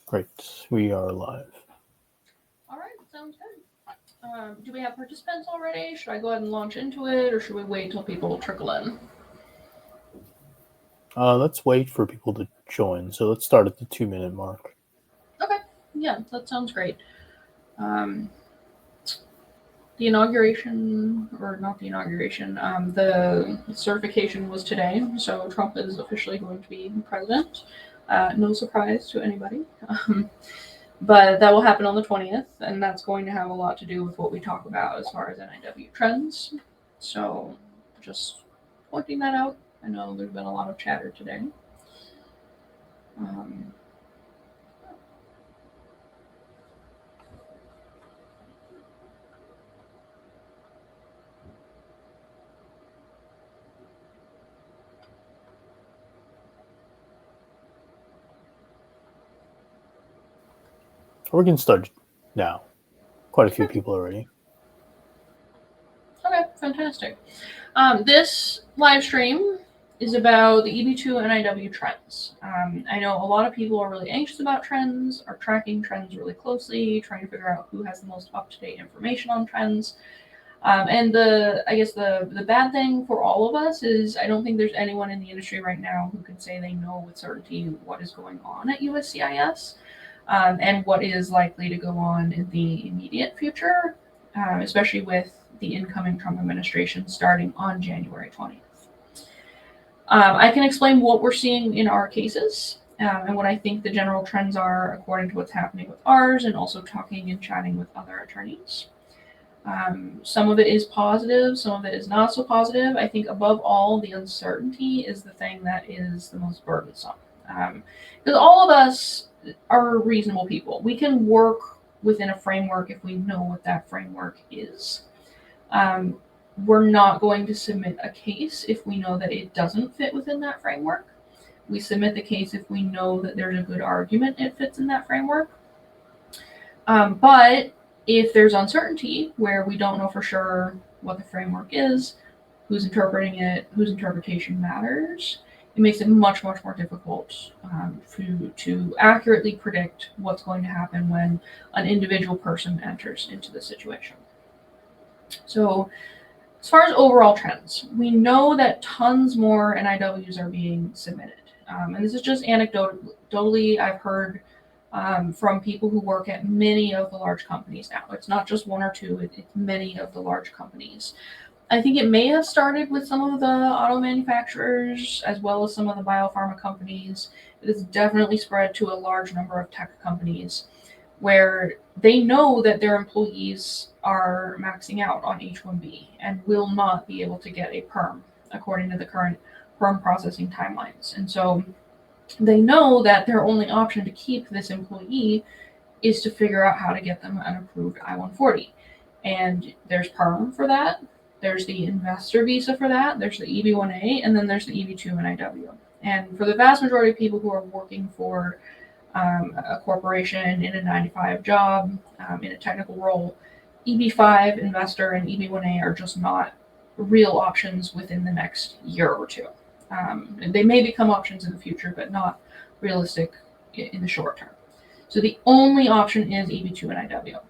Great, we are live. All right, sounds good. Do we have participants already? Should I go ahead and launch into it, or should we wait till people trickle in? Let's wait for people to join. So let's start at the 2 minute mark. Okay, yeah, that sounds great. Um, the inauguration, or not the inauguration, the certification was today, so Trump is officially going to be president. No surprise to anybody. But that will happen on the 20th, and that's going to have a lot to do with what we talk about as far as NIW trends. So, just pointing that out. I know there's been a lot of chatter today. Um, We can start now. Quite a few people already. okay, fantastic. This live stream is about the EB2 and IW trends. I know a lot of people are really anxious about trends, are tracking trends really closely, trying to figure out who has the most up-to-date information on trends. And I guess the bad thing for all of us is I don't think there's anyone in the industry right now who can say they know with certainty what is going on at USCIS, and what is likely to go on in the immediate future, especially with the incoming Trump administration starting on January 20th. I can explain what we're seeing in our cases, and what I think the general trends are according to what's happening with ours, and also talking and chatting with other attorneys. Some of it is positive, some of it is not so positive. I think above all, the uncertainty is the thing that is the most burdensome. Because all of us are reasonable people. We can work within a framework if we know what that framework is. Um, we're not going to submit a case if we know that it doesn't fit within that framework. We submit the case if we know that there's a good argument it fits in that framework. But if there's uncertainty where we don't know for sure what the framework is, who's interpreting it, whose interpretation matters, it makes it much, much more difficult to accurately predict what's going to happen when an individual person enters into the situation. So, as far as overall trends, we know that tons more NIWs are being submitted. And this is just anecdotally, I've heard from people who work at many of the large companies now. It's not just one or two, it's many of the large companies. I think it may have started with some of the auto manufacturers as well as some of the biopharma companies. It has definitely spread to a large number of tech companies where they know that their employees are maxing out on H-1B and will not be able to get a PERM according to the current PERM processing timelines. And so they know that their only option to keep this employee is to figure out how to get them an approved I-140. And there's PERM for that. There's the investor visa for that. There's the EB-1A, and then there's the EB2 and IW. And for the vast majority of people who are working for a corporation in a 9-to-5 job, in a technical role, EB5, investor, and EB1A are just not real options within the next year or two. They may become options in the future, but not realistic in the short term. So the only option is EB2 and IW.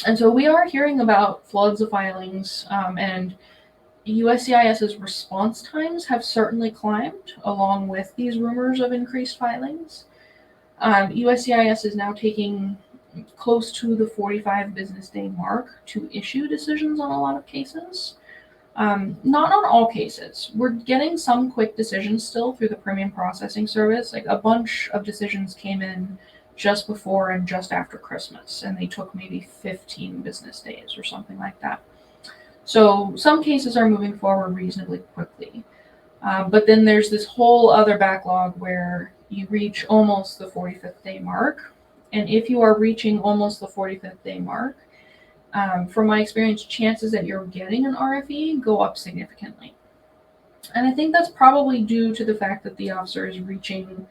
And so we are hearing about floods of filings, and USCIS's response times have certainly climbed along with these rumors of increased filings. USCIS is now taking close to the 45 business day mark to issue decisions on a lot of cases. Not on all cases. We're getting some quick decisions still through the premium processing service. Like a bunch of decisions came in just before and just after Christmas, and they took maybe 15 business days or something like that. So some cases are moving forward reasonably quickly. But then there's this whole other backlog where you reach almost the 45th day mark. And if you are reaching almost the 45th day mark, from my experience, chances that you're getting an RFE go up significantly. And I think that's probably due to the fact that the officer is reaching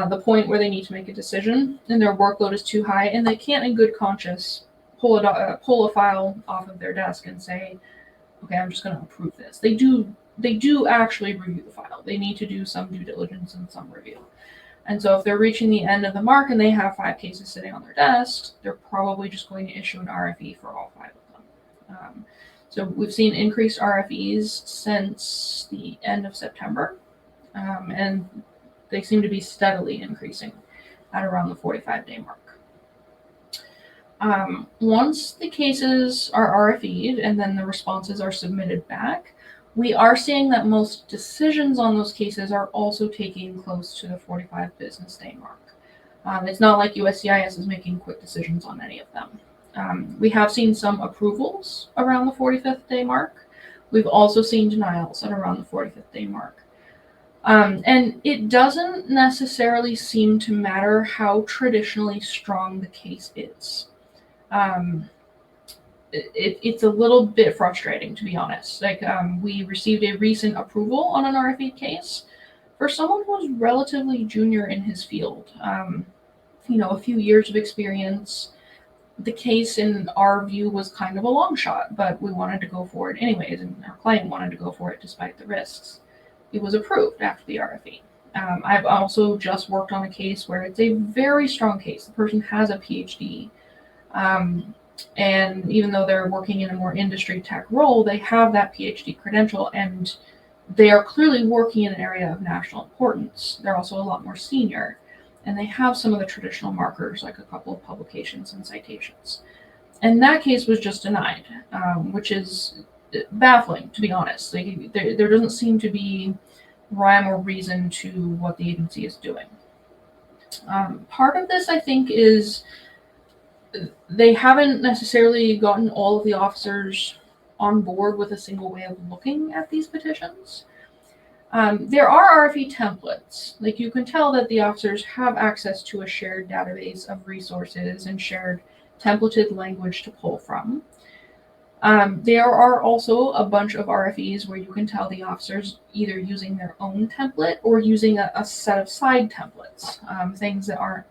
the point where they need to make a decision and their workload is too high, and they can't in good conscience pull a file off of their desk and say, okay, I'm just going to approve this. They do actually review the file. They need to do some due diligence and some review. And so if they're reaching the end of the mark and they have 5 cases sitting on their desks, they're probably just going to issue an RFE for all 5 of them. So we've seen increased RFEs since the end of September, and they seem to be steadily increasing at around the 45-day mark. Once the cases are RFE'd and then the responses are submitted back, we are seeing that most decisions on those cases are also taking close to the 45 business day mark. It's not like USCIS is making quick decisions on any of them. We have seen some approvals around the 45th day mark. We've also seen denials at around the 45th day mark. And it doesn't necessarily seem to matter how traditionally strong the case is. It's a little bit frustrating, to be honest. We received a recent approval on an RFE case for someone who was relatively junior in his field. A few years of experience. The case, in our view, was kind of a long shot, but we wanted to go for it anyways, and our client wanted to go for it despite the risks. It was approved after the RFE. I've also just worked on a case where it's a very strong case. The person has a PhD. And even though they're working in a more industry tech role, they have that PhD credential, and they are clearly working in an area of national importance. They're also a lot more senior, and they have some of the traditional markers, like a couple of publications and citations. And that case was just denied, which is baffling, to be honest. There doesn't seem to be rhyme or reason to what the agency is doing. Part of this, I think, is they haven't necessarily gotten all of the officers on board with a single way of looking at these petitions. There are RFE templates. You can tell that the officers have access to a shared database of resources and shared templated language to pull from. There are also a bunch of RFEs where you can tell the officers either using their own template or using a set of side templates, things that aren't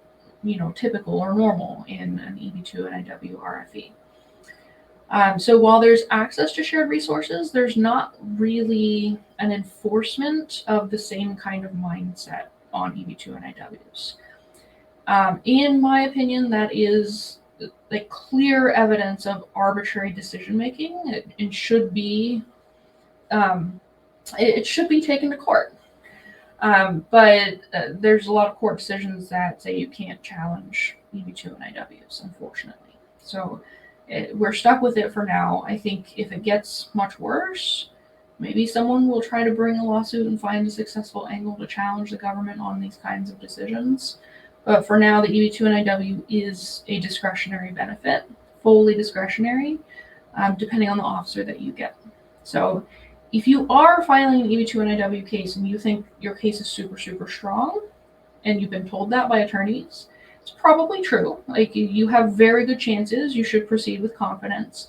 typical or normal in an EB2 and IW RFE. So while there's access to shared resources, there's not really an enforcement of the same kind of mindset on EB2 and IWs. In my opinion, that is clear evidence of arbitrary decision making. It should be taken to court. But there's a lot of court decisions that say you can't challenge EB2 and IWs, unfortunately. So we're stuck with it for now. I think if it gets much worse, maybe someone will try to bring a lawsuit and find a successful angle to challenge the government on these kinds of decisions. But for now, the EB2 and IW is a discretionary benefit, fully discretionary, depending on the officer that you get. So if you are filing an EB2 and IW case and you think your case is super, super strong, and you've been told that by attorneys, it's probably true. You have very good chances. You should proceed with confidence.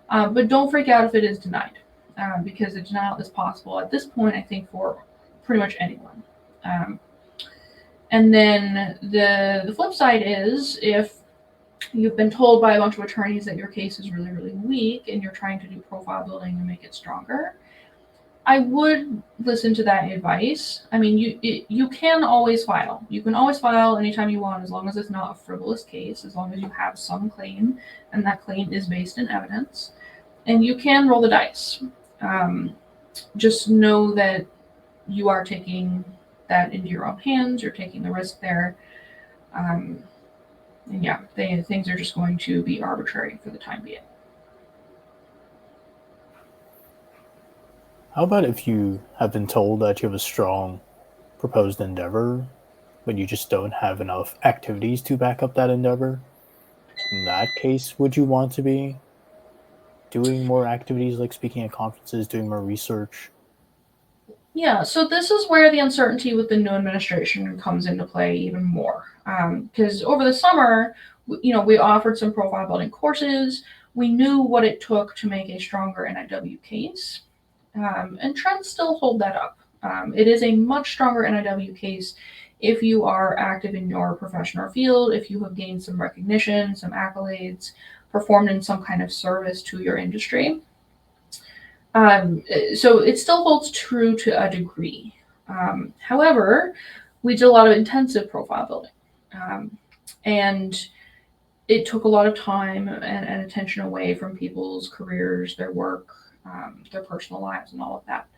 But don't freak out if it is denied, because the denial is possible at this point, I think, for pretty much anyone. And then the flip side is, if you've been told by a bunch of attorneys that your case is really, really weak and you're trying to do profile building and make it stronger, I would listen to that advice. I mean, you can always file. You can always file anytime you want, as long as it's not a frivolous case, as long as you have some claim and that claim is based in evidence. And you can roll the dice. Just know that you are taking that into your own hands. You're taking the risk there. And yeah, things are just going to be arbitrary for the time being. How about if you have been told that you have a strong proposed endeavor, but you just don't have enough activities to back up that endeavor? In that case, would you want to be doing more activities, like speaking at conferences, doing more research? Yeah, so this is where the uncertainty with the new administration comes into play even more. Because over the summer, we offered some profile building courses. We knew what it took to make a stronger NIW case. And trends still hold that up. It is a much stronger NIW case if you are active in your profession or field, if you have gained some recognition, some accolades, performed in some kind of service to your industry. So it still holds true to a degree. However, we did a lot of intensive profile building. And it took a lot of time and attention away from people's careers, their work, their personal lives, and all of that.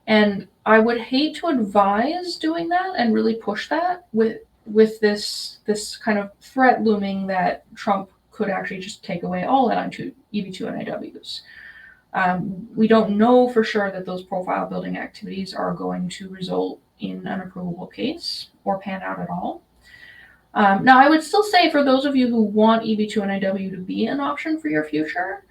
And I would hate to advise doing that and really push that with this kind of threat looming that Trump could actually just take away all EB2 and IWs. We don't know for sure that those profile building activities are going to result in an approvable case or pan out at all. Now, I would still say for those of you who want EB2 and IW to be an option for your future,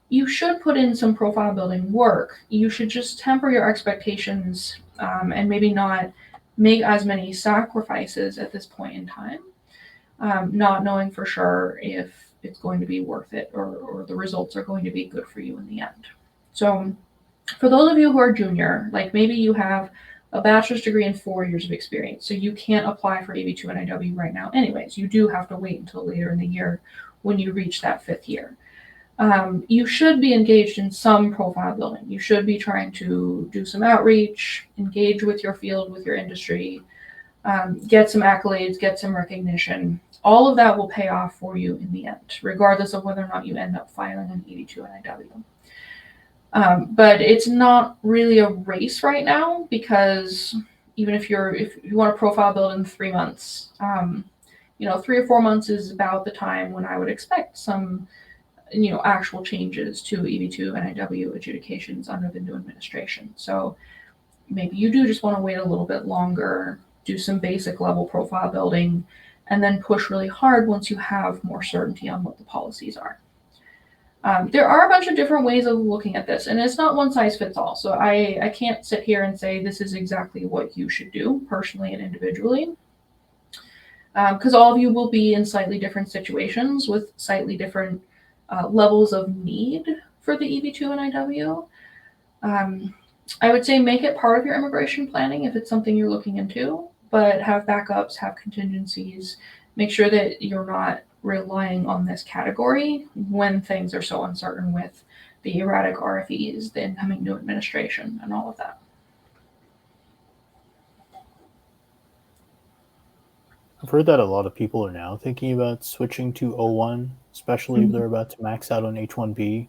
you should put in some profile building work. You should just temper your expectations and maybe not make as many sacrifices at this point in time, not knowing for sure if it's going to be worth it or the results are going to be good for you in the end. So for those of you who are junior, like maybe you have a bachelor's degree and 4 years of experience, so you can't apply for EB2 and IW right now anyways. You do have to wait until later in the year when you reach that 5th year. You should be engaged in some profile building. You should be trying to do some outreach, engage with your field, with your industry, get some accolades, get some recognition. All of that will pay off for you in the end, regardless of whether or not you end up filing an EB2 and IW. But it's not really a race right now, because even if you want to profile build in 3 months, 3 or 4 months is about the time when I would expect some actual changes to EB2 and IW adjudications under the new administration. So maybe you do just want to wait a little bit longer, do some basic level profile building, and then push really hard once you have more certainty on what the policies are. There are a bunch of different ways of looking at this, and it's not one size fits all. So I can't sit here and say this is exactly what you should do personally and individually, because all of you will be in slightly different situations with slightly different levels of need for the EB2 and IW. I would say make it part of your immigration planning if it's something you're looking into, but have backups, have contingencies, make sure that you're not relying on this category when things are so uncertain with the erratic RFEs, the incoming new administration, and all of that. I've heard that a lot of people are now thinking about switching to O1, especially if they're about to max out on H1B.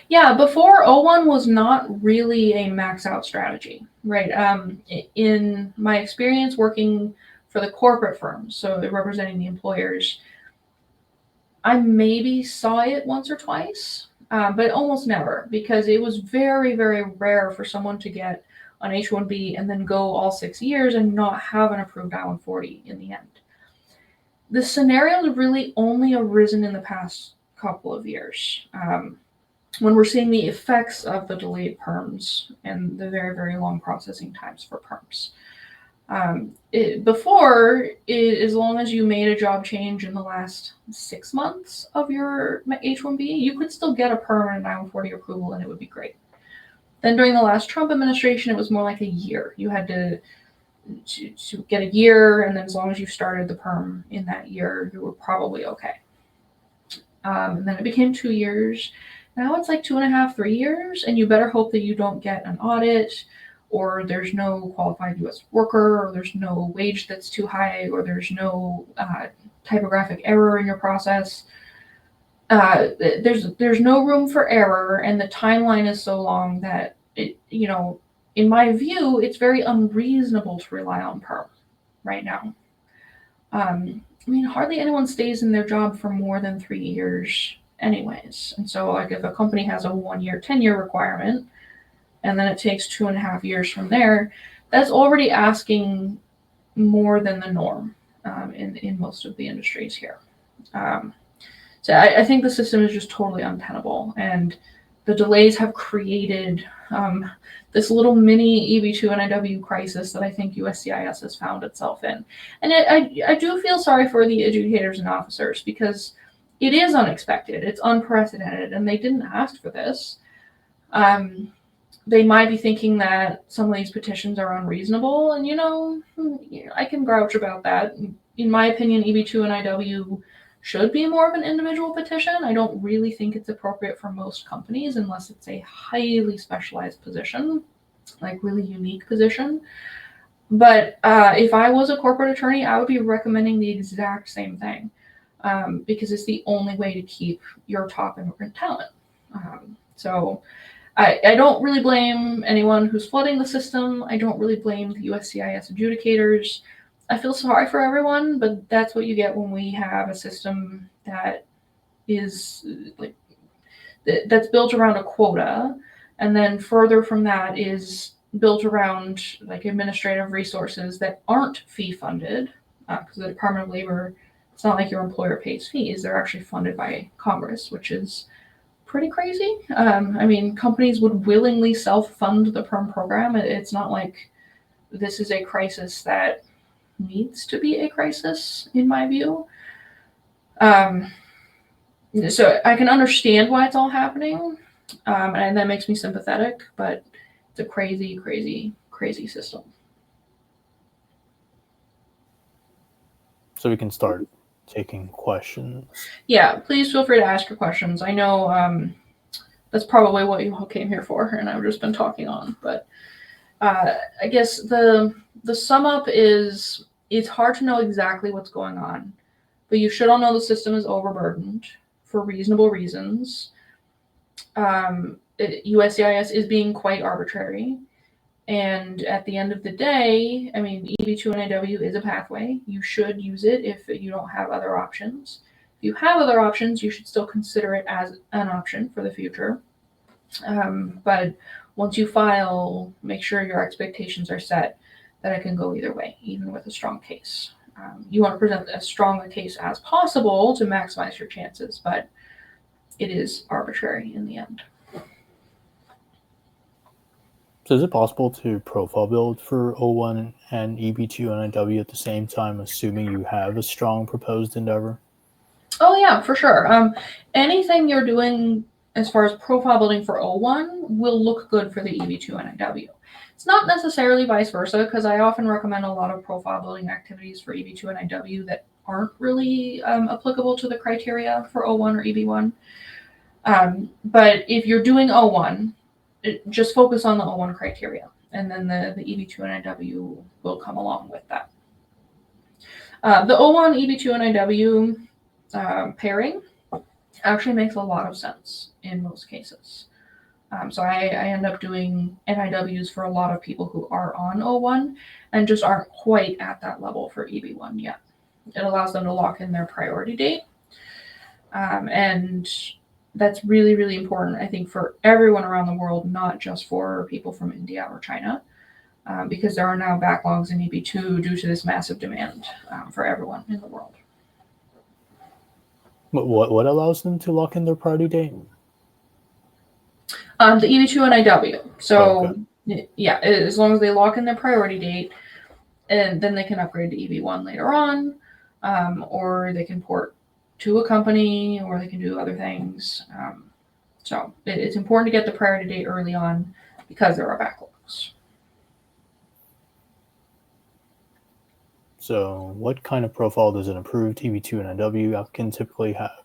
Yeah, before O1 was not really a max out strategy, right? In my experience working for the corporate firms, so they're representing the employers, I maybe saw it once or twice, but almost never, because it was very, very rare for someone to get on H1B and then go all 6 years and not have an approved I-140 in the end. The scenario has really only arisen in the past couple of years, when we're seeing the effects of the delayed PERMs and the very, very long processing times for PERMs. As long as you made a job change in the last 6 months of your H-1B, you could still get a permanent I-140 approval and it would be great. Then during the last Trump administration, it was more like a year. You had to get a year, and then as long as you started the PERM in that year, you were probably okay. And then it became 2 years. Now it's like 2.5, 3 years, and you better hope that you don't get an audit, or there's no qualified U.S. worker, or there's no wage that's too high, or there's no typographic error in your process. There's no room for error, and the timeline is so long that in my view, it's very unreasonable to rely on PERM right now. Hardly anyone stays in their job for more than 3 years anyways. And so like if a company has a 1-year tenure requirement, and then it takes 2.5 years from there, that's already asking more than the norm in most of the industries here. So I think the system is just totally untenable, and the delays have created this little mini EB2 and IW crisis that I think USCIS has found itself in. And I do feel sorry for the adjudicators and officers, because it is unexpected, it's unprecedented, and they didn't ask for this. They might be thinking that some of these petitions are unreasonable, and I can grouch about that. In my opinion, EB2 and IW should be more of an individual petition. I don't really think it's appropriate for most companies unless it's a highly specialized position, like really unique position. But if I was a corporate attorney, I would be recommending the exact same thing, because it's the only way to keep your top immigrant talent. So I don't really blame anyone who's flooding the system. I don't really blame the USCIS adjudicators. I feel sorry for everyone, but that's what you get when we have a system that is like that's built around a quota, and then further from that is built around like administrative resources that aren't fee funded, because the Department of Labor, it's not like your employer pays fees; they're actually funded by Congress, which is pretty crazy. I mean, companies would willingly self-fund the PERM program. It's not like this is a crisis that needs to be a crisis, in my view. So I can understand why it's all happening, and that makes me sympathetic, but it's a crazy, crazy, crazy system. So we can start taking questions. Yeah, please feel free to ask your questions. I know that's probably what you all came here for, and I've just been talking on. But I guess the sum up is it's hard to know exactly what's going on, but you should all know the system is overburdened for reasonable reasons. USCIS is being quite arbitrary. And at the end of the day, I mean, EB2 and IW is a pathway. You should use it if you don't have other options. If you have other options, you should still consider it as an option for the future. But once you file, make sure your expectations are set that it can go either way, even with a strong case. You want to present as strong a case as possible to maximize your chances, but it is arbitrary in the end. So is it possible to profile build for O1 and EB2 and IW at the same time, assuming you have a strong proposed endeavor? Oh yeah, for sure. Anything you're doing as far as profile building for O1 will look good for the EB2 and IW. It's not necessarily vice versa, because I often recommend a lot of profile building activities for EB2 and IW that aren't really applicable to the criteria for O1 or EB1. But if you're doing O1, just focus on the O1 criteria, and then the EB2 and IW will come along with that. The O1, EB2, and IW pairing actually makes a lot of sense in most cases. So I end up doing NIWs for a lot of people who are on O1 and just aren't quite at that level for EB1 yet. It allows them to lock in their priority date. And that's really, really important, I think, for everyone around the world, not just for people from India or China, because there are now backlogs in EB2 due to this massive demand for everyone in the world. What allows them to lock in their priority date? The EB2 and IW. So, yeah, as long as they lock in their priority date, and then they can upgrade to EB1 later on, or they can port to a company, or they can do other things. So it's important to get the priority date early on because there are backlogs. So what kind of profile does an approved EB2 and IW applicant typically have?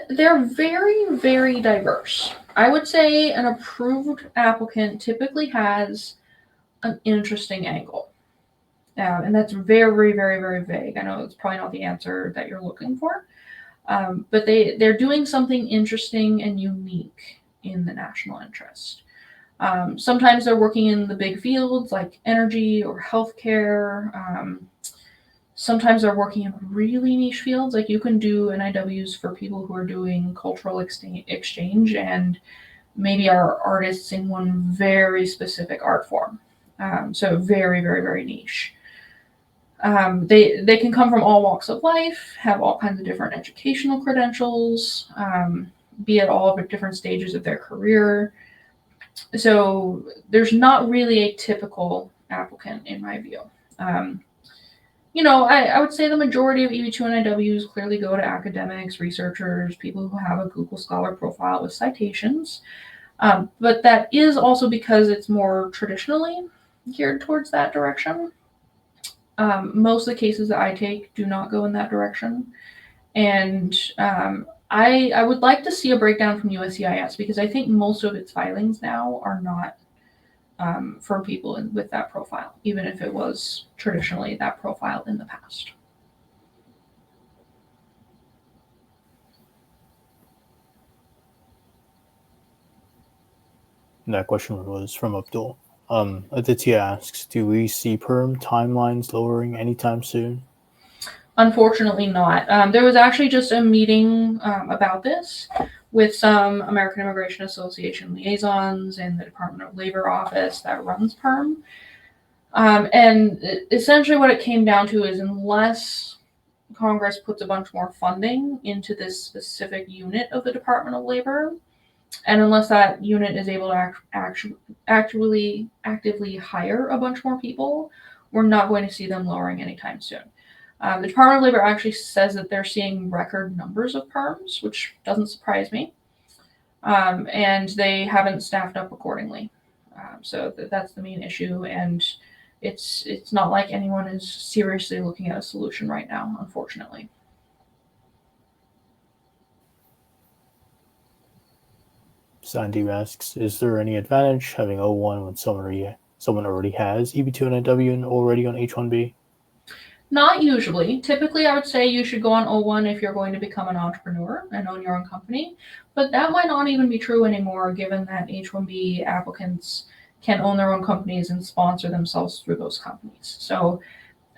They're very, very diverse. I would say an approved applicant typically has an interesting angle. And that's very, very, very vague. I know it's probably not the answer that you're looking for. But they're doing something interesting and unique in the national interest. Sometimes they're working in the big fields like energy or healthcare. Sometimes they're working in really niche fields. Like you can do NIWs for people who are doing cultural exchange and maybe are artists in one very specific art form. So very, very, very niche. They can come from all walks of life, have all kinds of different educational credentials, be at all different stages of their career. So there's not really a typical applicant in my view. I would say the majority of EB2 and IWs clearly go to academics, researchers, people who have a Google Scholar profile with citations. But that is also because it's more traditionally geared towards that direction. Most of the cases that I take do not go in that direction. And I would like to see a breakdown from USCIS because I think most of its filings now are not from people with that profile, even if it was traditionally that profile in the past. That question was from Abdul. Aditya asks, do we see PERM timelines lowering anytime soon? Unfortunately not. There was actually just a meeting about this with some American Immigration Association liaisons and the Department of Labor office that runs PERM. And essentially what it came down to is unless Congress puts a bunch more funding into this specific unit of the Department of Labor, and unless that unit is able to actively hire a bunch more people, we're not going to see them lowering anytime soon. The Department of Labor actually says that they're seeing record numbers of PERMs, which doesn't surprise me. And they haven't staffed up accordingly. So that's the main issue. And it's not like anyone is seriously looking at a solution right now, unfortunately. Sandy asks, is there any advantage having O1 when someone already has EB2 and IW and already on H1B? Not usually. Typically, I would say you should go on O1 if you're going to become an entrepreneur and own your own company. But that might not even be true anymore, given that H1B applicants can own their own companies and sponsor themselves through those companies. So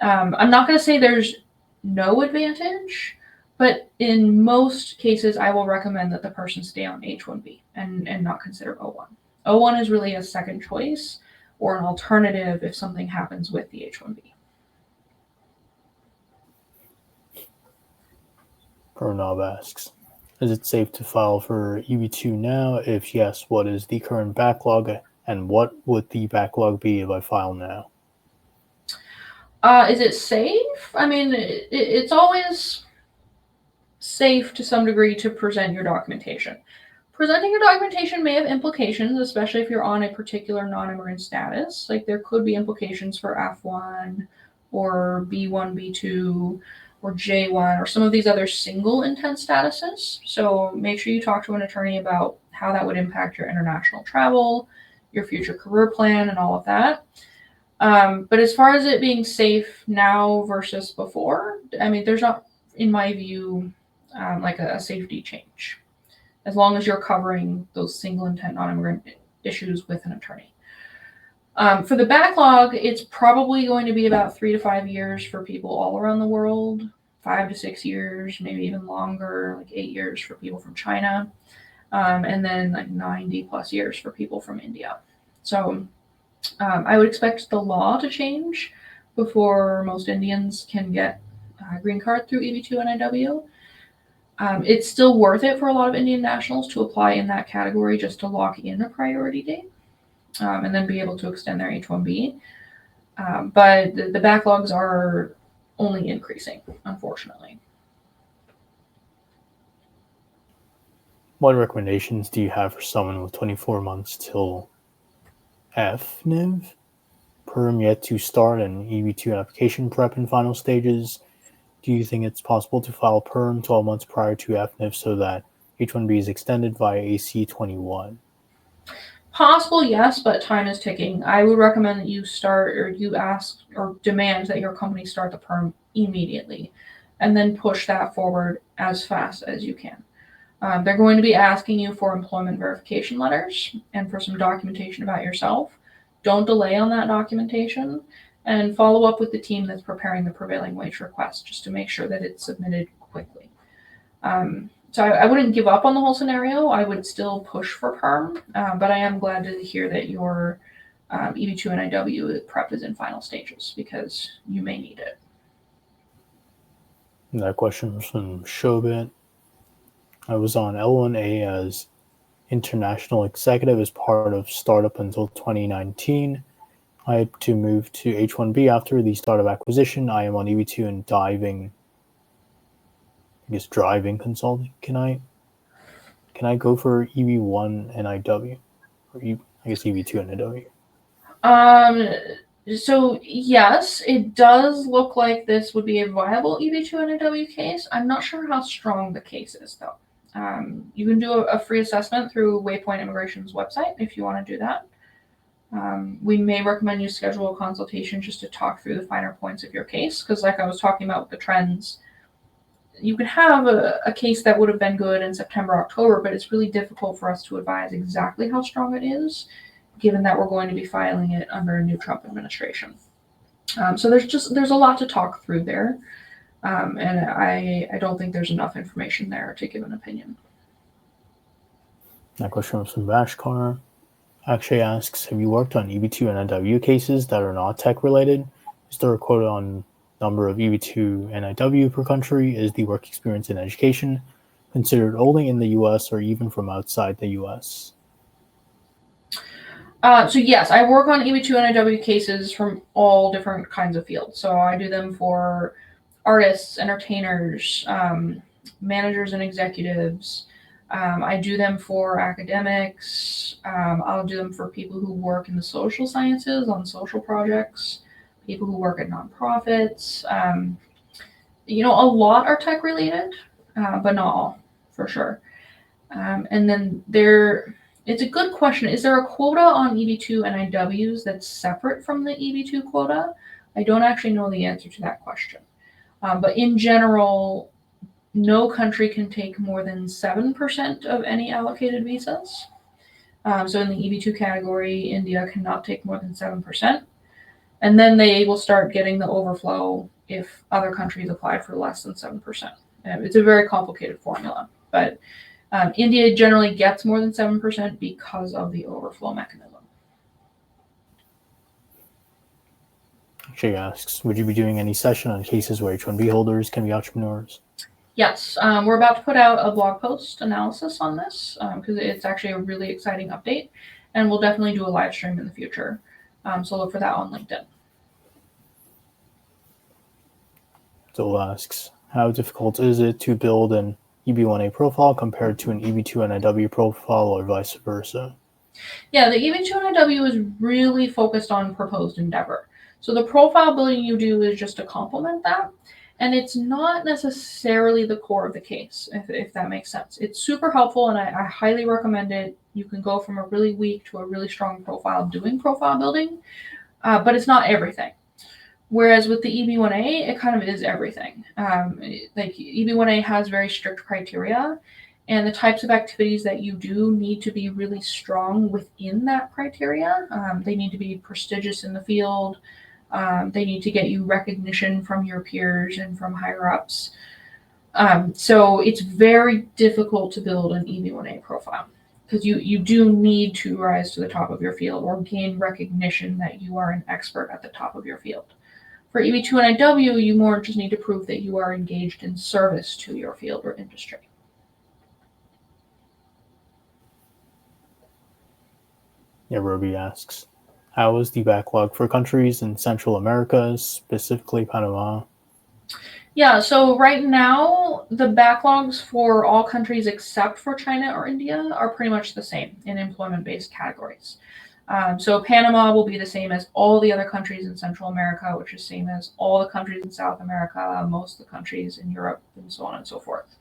I'm not going to say there's no advantage, but in most cases, I will recommend that the person stay on H1B and not consider O1. O1 is really a second choice or an alternative if something happens with the H1B. Pranav asks, is it safe to file for EB2 now? If yes, what is the current backlog and what would the backlog be if I file now? Is it safe? I mean, it's always safe to some degree to present your documentation. Presenting your documentation may have implications, especially if you're on a particular non-immigrant status. Like there could be implications for F1 or B1, B2, or J1, or some of these other single intent statuses. So make sure you talk to an attorney about how that would impact your international travel, your future career plan, and all of that. But as far as it being safe now versus before, I mean, there's not, in my view, like a safety change, as long as you're covering those single intent non-immigrant issues with an attorney. For the backlog, it's probably going to be about 3 to 5 years for people all around the world, 5 to 6 years, maybe even longer, like 8 years for people from China, and then like 90 plus years for people from India. So I would expect the law to change before most Indians can get a green card through EB2 and IW. It's still worth it for a lot of Indian nationals to apply in that category just to lock in a priority date and then be able to extend their H-1B. But the backlogs are only increasing, unfortunately. What recommendations do you have for someone with 24 months till FNIV? PERM yet to start and EB2 application prep in final stages. Do you think it's possible to file PERM 12 months prior to FNIV so that H1B is extended via AC21? Possible, yes, but time is ticking. I would recommend that you start or you ask or demand that your company start the PERM immediately and then push that forward as fast as you can. They're going to be asking you for employment verification letters and for some documentation about yourself. Don't delay on that documentation and follow up with the team that's preparing the prevailing wage request just to make sure that it's submitted quickly. So I wouldn't give up on the whole scenario. I would still push for PERM, but I am glad to hear that your EB2 and IW prep is in final stages because you may need it. That question was from Shobit. I was on L1A as international executive as part of startup until 2019. I had to move to H1B after the startup acquisition. I am on EB2 and driving consulting. Can I go for EB1 and IW? Or EB2 and IW? So yes, it does look like this would be a viable EB2 and IW case. I'm not sure how strong the case is though. You can do a free assessment through Waypoint Immigration's website if you want to do that. We may recommend you schedule a consultation just to talk through the finer points of your case, because like I was talking about with the trends, you could have a case that would have been good in September, October, but it's really difficult for us to advise exactly how strong it is, given that we're going to be filing it under a new Trump administration. So there's a lot to talk through there, and I don't think there's enough information there to give an opinion. That question from Bashkar actually asks, have you worked on EB2 and IW cases that are not tech related? Is there a quota on number of EB2 and IW per country? Is the work experience in education considered only in the US or even from outside the US? So yes, I work on EB2 and IW cases from all different kinds of fields. So I do them for artists, entertainers, managers and executives. I do them for academics. I'll do them for people who work in the social sciences on social projects, people who work at nonprofits. A lot are tech related, but not all, for sure. And then it's a good question. Is there a quota on EB2 and IWs that's separate from the EB2 quota? I don't actually know the answer to that question. But in general, no country can take more than 7% of any allocated visas. So in the EB2 category, India cannot take more than 7%. And then they will start getting the overflow if other countries apply for less than 7%. It's a very complicated formula, but India generally gets more than 7% because of the overflow mechanism. She asks, would you be doing any session on cases where H-1B holders can be entrepreneurs? Yes, we're about to put out a blog post analysis on this because it's actually a really exciting update, and we'll definitely do a live stream in the future. So look for that on LinkedIn. Joel asks, how difficult is it to build an EB1A profile compared to an EB2 and IW profile or vice versa? Yeah, the EB2 and IW is really focused on proposed endeavor. So the profile building you do is just to complement that. And it's not necessarily the core of the case, if that makes sense. It's super helpful, and I highly recommend it. You can go from a really weak to a really strong profile doing profile building, but it's not everything. Whereas with the EB1A, it kind of is everything. Like EB1A has very strict criteria, and the types of activities that you do need to be really strong within that criteria. They need to be prestigious in the field. They need to get you recognition from your peers and from higher ups. So it's very difficult to build an EB1A profile because you do need to rise to the top of your field or gain recognition that you are an expert at the top of your field. For EB2 and IW, you more just need to prove that you are engaged in service to your field or industry. Yeah, Ruby asks, how is the backlog for countries in Central America, specifically Panama? Yeah, so right now, the backlogs for all countries except for China or India are pretty much the same in employment-based categories. So Panama will be the same as all the other countries in Central America, which is the same as all the countries in South America, most of the countries in Europe, and so on and so forth.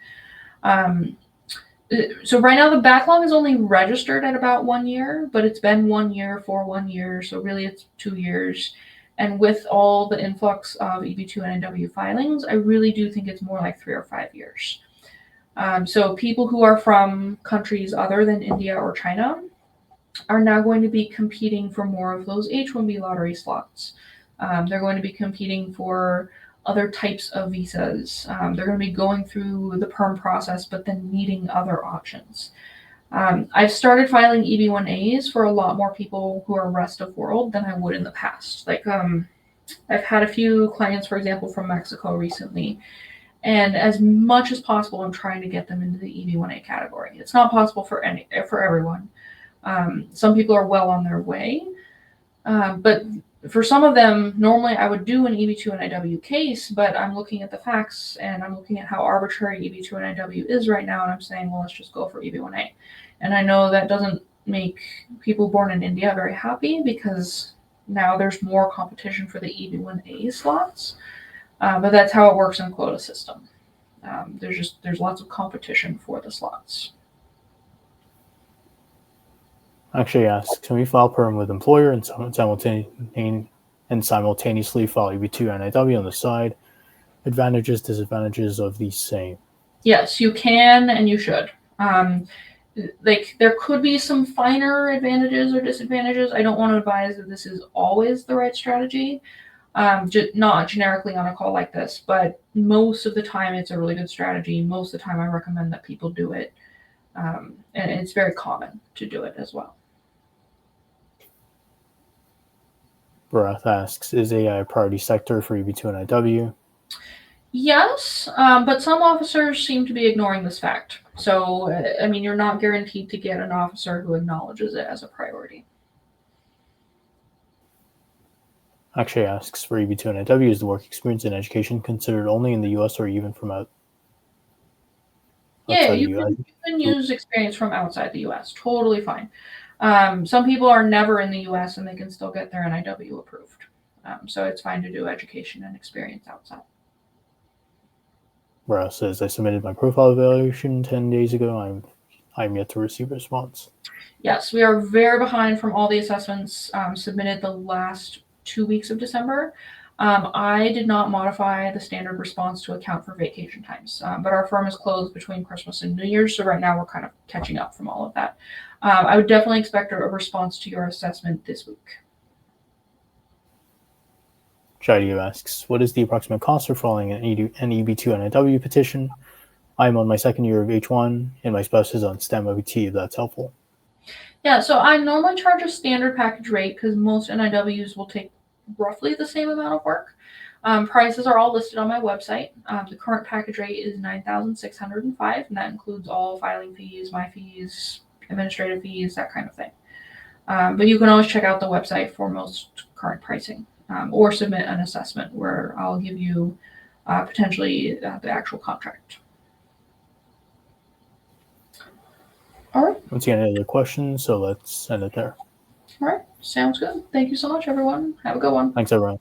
So right now the backlog is only registered at about 1 year, but it's been 1 year for 1 year, so really it's 2 years. And with all the influx of EB2 and IW filings, I really do think it's more like 3 or 5 years. So people who are from countries other than India or China are now going to be competing for more of those H-1B lottery slots. They're going to be competing for other types of visas. They're going to be going through the PERM process, but then needing other options. I've started filing EB1As for a lot more people who are rest of world than I would in the past. Like I've had a few clients, for example, from Mexico recently, and as much as possible, I'm trying to get them into the EB1A category. It's not possible for everyone. Some people are well on their way, but for some of them, normally I would do an EB2 and IW case, but I'm looking at the facts and I'm looking at how arbitrary EB2 and IW is right now, and I'm saying, well, let's just go for EB1A. And I know that doesn't make people born in India very happy because now there's more competition for the EB1A slots, but that's how it works in the quota system. There's lots of competition for the slots. Actually asks, can we file PERM with employer and simultaneously file EB2 and IW on the side? Advantages, disadvantages of these same. Yes, you can and you should. Like there could be some finer advantages or disadvantages. I don't want to advise that this is always the right strategy. Not generically on a call like this, but most of the time it's a really good strategy. Most of the time I recommend that people do it. And it's very common to do it as well. Barath asks, is AI a priority sector for EB2 and IW? Yes, but some officers seem to be ignoring this fact. So, I mean, you're not guaranteed to get an officer who acknowledges it as a priority. Actually asks, for EB2 and IW, is the work experience in education considered only in the US or even from outside Yeah, the you US? can use experience from outside the US. Totally fine. Some people are never in the US and they can still get their NIW approved. So it's fine to do education and experience outside. Barath says, I submitted my profile evaluation 10 days ago. I'm yet to receive a response. Yes, we are very behind from all the assessments submitted the last 2 weeks of December. I did not modify the standard response to account for vacation times, but our firm is closed between Christmas and New Year's, so right now we're kind of catching up from all of that. I would definitely expect a response to your assessment this week. Shaidio asks, what is the approximate cost for filing an EB2 and IW petition? I'm on my second year of H1, and my spouse is on STEM OT, if that's helpful. Yeah, so I normally charge a standard package rate because most NIWs will take roughly the same amount of work. Prices are all listed on my website. The current package rate is $9,605, and that includes all filing fees, my fees, administrative fees, that kind of thing. But you can always check out the website for most current pricing, or submit an assessment where I'll give you potentially the actual contract. All right. Once again, any other questions? So let's end it there. All right. Sounds good. Thank you so much, everyone. Have a good one. Thanks, everyone.